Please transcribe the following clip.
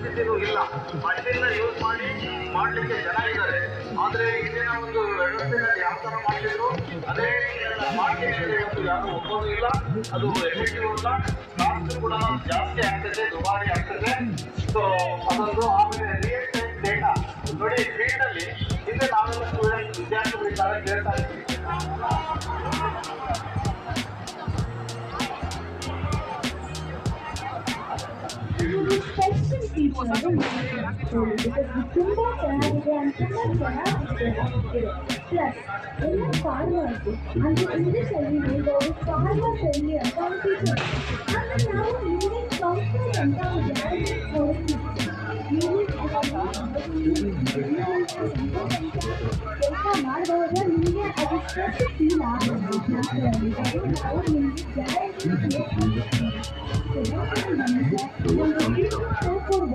ಪರಿಸ್ಥಿತಿನೂ ಇಲ್ಲ. Machine use ಮಾಡಲಿಕ್ಕೆ ಜನ ಇದ್ದಾರೆ. ಆದರೆ ಇಲ್ಲಿನ ಒಂದು ವ್ಯವಸ್ಥೆಯಲ್ಲಿ ಯಾವ ಥರ ಮಾಡಿದ್ರು ಅದೇ ಮಾಡಲಿಕ್ಕೆ ಇವತ್ತು ಯಾರು ಒಪ್ಪೋದು ಇಲ್ಲ. ಅದು ಎಫೆಕ್ಟಿವ್ ಅಲ್ಲ, ಕಾಸ್ಟ್ ಕೂಡ ಜಾಸ್ತಿ ಆಗ್ತದೆ, ದುಬಾರಿ ಆಗ್ತದೆ. ಸೊ ಅದೊಂದು. ಆಮೇಲೆ ರಿಯಲ್ ಟೈಮ್ ಡೇಟಾ ನೋಡಿ, ಫೀಲ್ಡಲ್ಲಿ ಹಿಂದೆ ನಾವೆಲ್ಲ ಸ್ಟೂಡೆಂಟ್ ವಿದ್ಯಾರ್ಥಿಗಳಿದ್ದಾರೆ, ಕೇಳ್ತಾ ಇದ್ದೀವಿ. ತುಂಬಾ ಚೆನ್ನಾಗಿದೆ ಅಂತ ಚೆನ್ನಾಗಿದೆ. ಪ್ಲಸ್ ಎಲ್ಲ ಫಾರ್ಮರ್ಸ್ ಅಂದ್ರೆ ಇಂಗ್ಲೀಷಲ್ಲಿ ಹೇಳ್ಬೋದು ಫಾರ್ಮರ್ಸಲ್ಲಿ ಅಕೌಂಟೇಷನ್ ಅಂದರೆ ನಾವು ಇಂಗ್ಲೀಷ್ ಕೌನ್ಸಿಲ್ ಅಂತ ಕೆಲಸ ಮಾಡಿದವಾಗ ನಿಮಗೆ ಅದು ಸ್ಟ್ರೆಸ್ ಫೀಲ್ ಆಗುತ್ತೆ. ನಾವು ನಿಮಗೆ ಗ್ಯಾರಂಟಿ